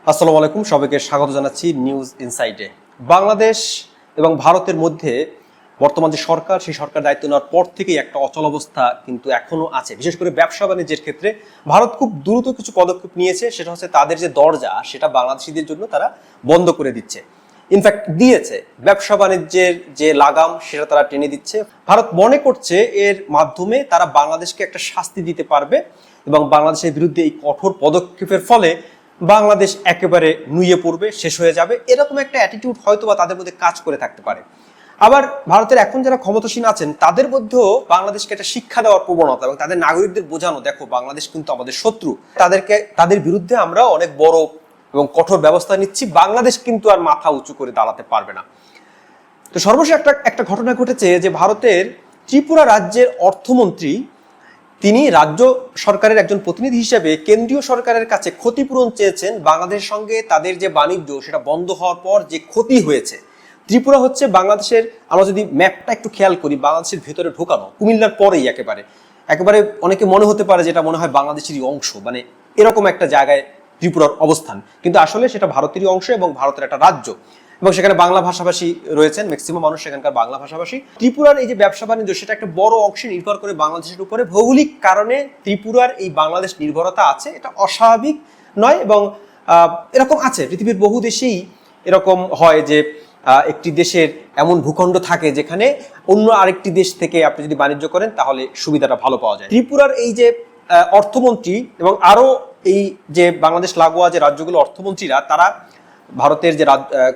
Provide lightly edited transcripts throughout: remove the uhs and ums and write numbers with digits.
আসসালামু আলাইকুম, সবাইকে স্বাগত জানাচ্ছি নিউজ ইনসাইটে। বাংলাদেশ এবং ভারতের মধ্যে বর্তমান যে সরকার, সেই সরকার দায়িত্ব নেওয়ার পর থেকেই একটা অচলাবস্থা কিন্তু এখনো আছে। বিশেষ করে ব্যবসা বাণিজ্যের ক্ষেত্রে ভারত খুব দ্রুত কিছু পদক্ষেপ নিয়েছে। সেটা হচ্ছে তাদের যে দরজা, সেটা বাংলাদেশিদের জন্য তারা বন্ধ করে দিচ্ছে। ইনফ্যাক্ট দিয়েছে, ব্যবসা বাণিজ্যের যে লাগাম সেটা তারা টেনে দিচ্ছে। ভারত মনে করছে এর মাধ্যমে তারা বাংলাদেশকে একটা শাস্তি দিতে পারবে এবং বাংলাদেশের বিরুদ্ধে এই কঠোর পদক্ষেপের ফলে বাংলাদেশ একেবারে নুয়ে পড়বে, শেষ হয়ে যাবে, এরকম একটা অ্যাটিটিউড হয়তো বা তাদের মধ্যে কাজ করে থাকতে পারে। আবার ভারতের এখন যারা ক্ষমতাসীন আছেন তাদের মধ্যেও বাংলাদেশকে একটা শিক্ষা দেওয়ার প্রবণতা এবং তাদের নাগরিকদের বোঝানো, দেখো বাংলাদেশ কিন্তু আমাদের শত্রু, তাদের বিরুদ্ধে আমরা অনেক বড় এবং কঠোর ব্যবস্থা নিচ্ছি, বাংলাদেশ কিন্তু আর মাথা উঁচু করে দাঁড়াতে পারবে না। তো সর্বশেষ একটা ঘটনা ঘটেছে যে ভারতের ত্রিপুরা রাজ্যের অর্থমন্ত্রী, তিনি রাজ্য সরকারের একজন প্রতিনিধি হিসেবে কেন্দ্রীয় সরকারের কাছে ক্ষতিপূরণ চেয়েছেন বাংলাদেশের সঙ্গে তাদের যে বাণিজ্য সেটা বন্ধ হওয়ার পর যে ক্ষতি হয়েছে। ত্রিপুরা হচ্ছে বাংলাদেশের, আমরা যদি ম্যাপটা একটু খেয়াল করি, বাংলাদেশের ভেতরে ঢোকানো, কুমিল্লার পরেই একেবারে একেবারে অনেকে মনে হতে পারে যেটা মনে হয় বাংলাদেশেরই অংশ, মানে এরকম একটা জায়গায় ত্রিপুরার অবস্থান, কিন্তু আসলে সেটা ভারতেরই অংশ এবং ভারতের একটা রাজ্য এবং সেখানে বাংলা ভাষাভাষী রয়েছেন, ম্যাক্সিমাম মানুষ সেখানকার বাংলা ভাষাভাষী। ত্রিপুরার এই যে ব্যবসা বাণিজ্য সেটা একটা বড় অংশে নির্ভর করে বাংলাদেশের উপরে। ভৌগোলিক কারণে ত্রিপুরার এই বাংলাদেশ নির্ভরতা আছে, এটা অস্বাভাবিক নয় এবং এরকম আছে, পৃথিবীর বহু দেশেই এরকম হয় যে একটি দেশের এমন ভূখণ্ড থাকে যেখানে অন্য আরেকটি দেশ থেকে আপনি যদি বাণিজ্য করেন তাহলে সুবিধাটা ভালো পাওয়া যায়। ত্রিপুরার এই যে অর্থমন্ত্রী এবং আরো এই যে বাংলাদেশ লাগোয়া যে রাজ্যগুলো অর্থমন্ত্রীরা, তারা ভারতের যে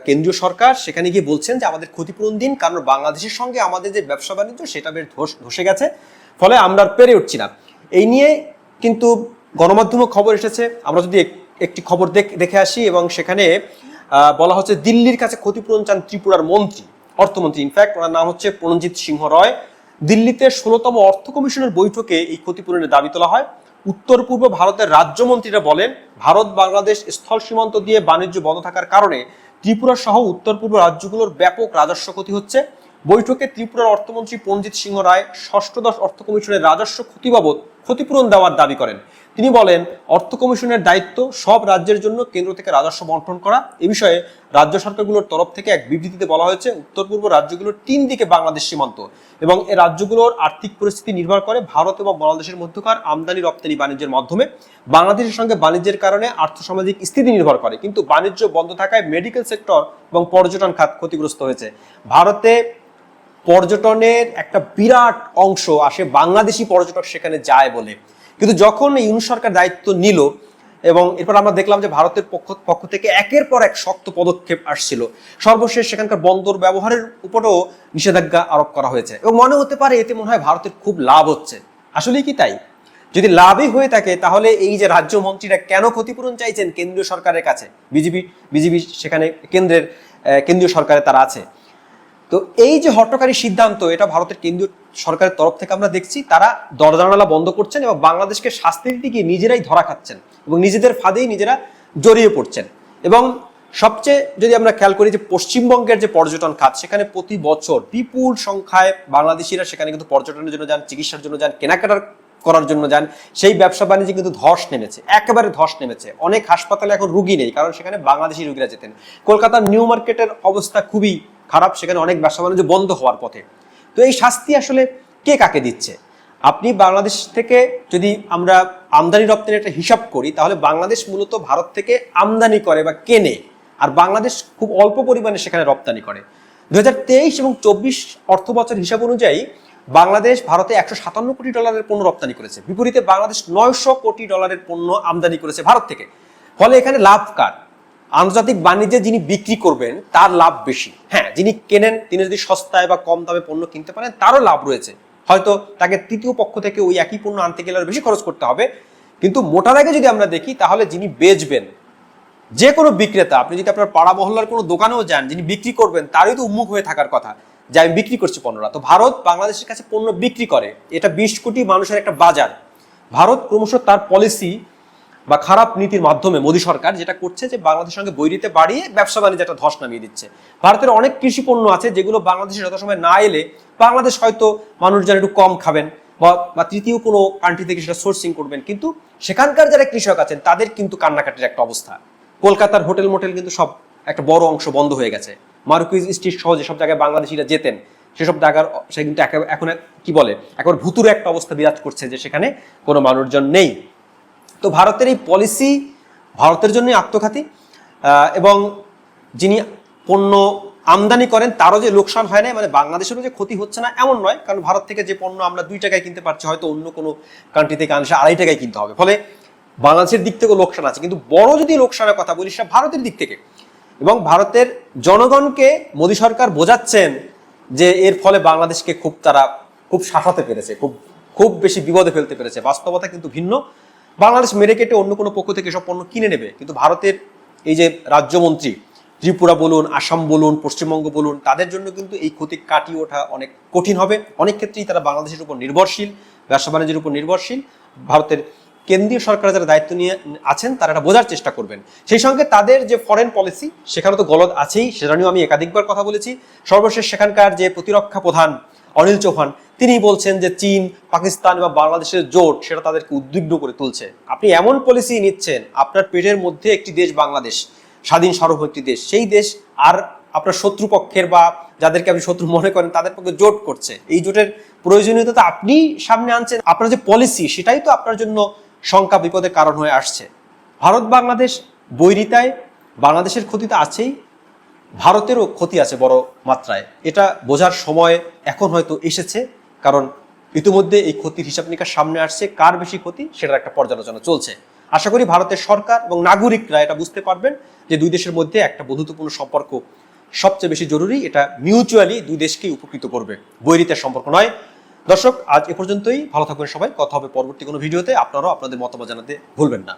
কেন্দ্রীয় সরকার সেখানে গিয়ে বলছেন যে আমাদের ক্ষতিপূরণ দিন, কারণ বাংলাদেশের সঙ্গে আমাদের যে ব্যবসা বাণিজ্য সেটা বেশ ধসে গেছে, ফলে আমরা আর পেরে উঠছি না। এই নিয়ে কিন্তু গণমাধ্যমে খবর এসেছে। আমরা যদি একটি খবর দেখে আসি এবং সেখানে বলা হচ্ছে দিল্লির কাছে ক্ষতিপূরণ চান ত্রিপুরার মন্ত্রী, অর্থমন্ত্রী, ইনফ্যাক্ট ওনার নাম হচ্ছে প্রণজিৎ সিংহ রয়। দিল্লিতে 16তম অর্থ কমিশনের বৈঠকে এই ক্ষতিপূরণের দাবি তোলা হয়। উত্তর পূর্ব ভারতের রাজ্যমন্ত্রীরা বলেন, ভারত বাংলাদেশ স্থল সীমান্ত দিয়ে বাণিজ্য বন্ধ থাকার কারণে ত্রিপুরা সহ উত্তর পূর্ব রাজ্যগুলোর ব্যাপক রাজস্ব ক্ষতি হচ্ছে। বৈঠকে ত্রিপুরার অর্থমন্ত্রী প্রণজিৎ সিংহ রায় ষষ্ঠদশ অর্থ কমিশনের রাজস্ব ক্ষতি বাবদ ক্ষতিপূরণ দেওয়ার দাবি করেন। তিনি বলেন, অর্থ কমিশনের দায়িত্ব সব রাজ্যের জন্য কেন্দ্র থেকে রাজস্ব বন্টন করা। এ বিষয়ে রাজ্য সরকারগুলোর তরফ থেকে এক বিবৃতিতে বলা হয়েছে, উত্তর পূর্ব রাজ্যগুলোর 3 দিকে বাংলাদেশ সীমান্ত এবং এই রাজ্যগুলোর আর্থিক পরিস্থিতি নির্ভর করে ভারত এবং বাংলাদেশের মধ্যকার আমদানি রপ্তানি বাণিজ্যের মাধ্যমে। বাংলাদেশের সঙ্গে বাণিজ্যের কারণে আর্থসামাজিক স্থিতি নির্ভর করে, কিন্তু বাণিজ্য বন্ধ থাকায় মেডিকেল সেক্টর এবং পর্যটন খাত ক্ষতিগ্রস্ত হয়েছে। ভারতে পর্যটনের একটা বিরাট অংশ আসে, বাংলাদেশি পর্যটক সেখানে যায় বলে, কিন্তু যখন ইউনূস সরকার দায়িত্ব নিল এবং এরপর আমরা দেখলাম যে ভারতের পক্ষ থেকে একের পর এক শক্ত পদক্ষেপ আসছিল। সর্বশেষ সেখানকার বন্দর ব্যবহারের উপরেও নিষেধাজ্ঞা আরোপ করা হয়েছে এবং মনে হতে পারে এতে মনে হয় ভারতের খুব লাভ হচ্ছে। আসলেই কি তাই? যদি লাভই হয়ে থাকে তাহলে এই যে রাজ্যমন্ত্রীরা কেন ক্ষতিপূরণ চাইছেন কেন্দ্রীয় সরকারের কাছে? বিজেপি সেখানে কেন্দ্রীয় সরকারে তারা আছে। তো এই যে হট্টকারী সিদ্ধান্ত, এটা ভারতের কেন্দ্রীয় সরকারের তরফ থেকে আমরা দেখছি তারা দরজানালা বন্ধ করছেন এবং বাংলাদেশকে শাস্তি দিতে গিয়ে নিজেরাই ধরা খাচ্ছেন এবং নিজেদের ফাঁদেই নিজেরা জড়িয়ে পড়ছেন। এবং সবচেয়ে যদি আমরা খেয়াল করি যে পশ্চিমবঙ্গের যে পর্যটন খাত, সেখানে প্রতি বছর বিপুল সংখ্যায় বাংলাদেশিরা সেখানে কিন্তু পর্যটনের জন্য যান, চিকিৎসার জন্য যান, কেনাকাটার করার জন্য যান। সেই ব্যবসা বাণিজ্যে কিন্তু ধস নেমেছে, একেবারে ধস নেমেছে। অনেক হাসপাতালে এখন রুগী নেই, কারণ সেখানে বাংলাদেশি রুগীরা যেতেন। কলকাতার নিউ মার্কেটের অবস্থা খুবই খারাপ, সেখানে অনেক ব্যবসা বাণিজ্য বন্ধ হওয়ার পথে। তো এই শাস্তি আসলে কে কাকে দিচ্ছে? আপনি বাংলাদেশ থেকে যদি আমরা আমদানি রপ্তানির একটা হিসাব করি, তাহলে বাংলাদেশ মূলত ভারত থেকে আমদানি করে বা কেনে, আর বাংলাদেশ খুব অল্প পরিমাণে সেখানে রপ্তানি করে। 2023 এবং 24 অর্থ বছর হিসাব অনুযায়ী বাংলাদেশ ভারতে $157 কোটি পণ্য রপ্তানি করেছে, বিপরীতে বাংলাদেশ $900 কোটি পণ্য আমদানি করেছে ভারত থেকে। ফলে এখানে লাভ কার? আন্তর্জাতিক বাণিজ্যে যিনি বিক্রি করবেন তার লাভ বেশি। হ্যাঁ, যিনি কেনেন তিনি যদি সস্তায় বা কম দামে পণ্য কিনতে পারেন তারও লাভ রয়েছে, হয়তো তাকে তৃতীয় পক্ষ থেকে ওই একই পণ্য আনতে গেলে বেশি খরচ করতে হবে। কিন্তু মোটা দাগে যদি আমরা দেখি তাহলে যিনি বেচবেন, যে কোনো বিক্রেতা, আপনি যদি আপনার পাড়া মহল্লার কোনো দোকানেও যান, যিনি বিক্রি করবেন তারই তো উন্মুখ হয়ে থাকার কথা যে আমি বিক্রি করছি পণ্যটা। তো ভারত বাংলাদেশের কাছে পণ্য বিক্রি করে, এটা 20 কোটি মানুষের একটা বাজার। ভারত ক্রমশ তার পলিসি বা খারাপ নীতির মাধ্যমে মোদী সরকার যেটা করছে যে বাংলাদেশের সঙ্গে বৈরিতে বাড়িয়ে ব্যবসা বাণিজ্য একটা ধস নামিয়ে দিচ্ছে। ভারতের অনেক কৃষি পণ্য আছে যেগুলো বাংলাদেশে যথাসময় না এলে বাংলাদেশ হয়তো মানুষজন একটু কম খাবেন বা তৃতীয় কোনো কান্ট্রি থেকে সেটা সোর্সিং করবেন, কিন্তু সেখানকার যারা কৃষক আছেন তাদের কিন্তু কান্নাকাটির একটা অবস্থা। কলকাতার হোটেল মোটেল কিন্তু সব একটা বড় অংশ বন্ধ হয়ে গেছে। মার্কুইজ স্ট্রিট সহ যেসব জায়গায় বাংলাদেশিরা যেতেন সেসব জায়গার সে কিন্তু এখন কি বলে একেবারে ভুতুরে একটা অবস্থা বিরাজ করছে যে সেখানে কোনো মানুষজন নেই। তো ভারতের এই পলিসি ভারতের জন্যই আত্মঘাতী, এবং যিনি পণ্য আমদানি করেন তারও যে লোকসান হয় না, মানে বাংলাদেশেরও যে ক্ষতি হচ্ছে না এমন নয়, কারণ ভারত থেকে যে পণ্য আমরা 2 টাকায় কিনতে পারছি হয়তো অন্য কোনো কান্ট্রি থেকে আনলে 2.5 টাকায় কিনতে হবে, ফলে বাংলাদেশের দিক থেকেও লোকসান আছে। কিন্তু বড় যদি লোকসানের কথা বলি সেটা ভারতের দিক থেকে, এবং ভারতের জনগণকে মোদী সরকার বোঝাচ্ছেন যে এর ফলে বাংলাদেশকে তারা খুব শাসাতে পেরেছে, খুব বেশি বিপদে ফেলতে পেরেছে। বাস্তবতা কিন্তু ভিন্ন। বাংলাদেশ মেরে কেটে অন্য কোনো পক্ষ থেকে সব পণ্য কিনে নেবে, কিন্তু ভারতের এই যে রাজ্যমন্ত্রী ত্রিপুরা বলুন, আসাম বলুন, পশ্চিমবঙ্গ বলুন, তাদের জন্য কিন্তু এই ক্ষতি কাটিয়ে ওঠা অনেক কঠিন হবে। অনেক ক্ষেত্রেই তারা বাংলাদেশের উপর নির্ভরশীল, ব্যবসা বাণিজ্যের উপর নির্ভরশীল। ভারতের কেন্দ্রীয় সরকার যারা দায়িত্ব নিয়ে আছেন তারা এটা বোঝার চেষ্টা করবেন। সেই সঙ্গে তাদের যে ফরেন পলিসি সেখানে তো গলদ আছেই, সেটা নিয়েও আমি একাধিকবার কথা বলেছি। সর্বশেষ সেখানকার যে প্রতিরক্ষা প্রধান অনিল চৌহান তিনি বলছেন যে চীন, পাকিস্তান বা বাংলাদেশের জোট সেটা তাদেরকে উদ্বিগ্ন করে তুলছে। আপনি এমন পলিসি নিচ্ছেন, আপনার পেটের মধ্যে একটি দেশ বাংলাদেশ, স্বাধীন সার্বভৌম একটি দেশ, সেই দেশ আর আপনার শত্রুপক্ষের বা যাদেরকে আপনি শত্রু মনে করেন তাদের পক্ষে জোট করছে। এই জোটের প্রয়োজনীয়তা তো আপনি সামনে আনছেন, আপনার যে পলিসি সেটাই তো আপনার জন্য শঙ্কা বিপদের কারণ হয়ে আসছে। ভারত বাংলাদেশ বৈরিতায় বাংলাদেশের ক্ষতি তো আছেই, ভারতেরও ক্ষতি আছে বড় মাত্রায়। এটা বোঝার সময় এখন হয়তো এসেছে, কারণ ইতিমধ্যে এই ক্ষতির হিসাব নিকাশ সামনে আসছে। কার বেশি ক্ষতি সেটার একটা পর্যালোচনা চলছে। আশা করি ভারতের সরকার এবং নাগরিকরা এটা বুঝতে পারবেন যে দুই দেশের মধ্যে একটা বন্ধুত্বপূর্ণ সম্পর্ক সবচেয়ে বেশি জরুরি। এটা মিউচুয়ালি দুই দেশকেই উপকৃত করবে, বৈরিতার সম্পর্ক নয়। দর্শক, আজ এ পর্যন্তই। ভালো থাকবেন সবাই। কথা হবে পরবর্তী কোনো ভিডিওতে। আপনারাও আপনাদের মতামত জানাতে ভুলবেন না।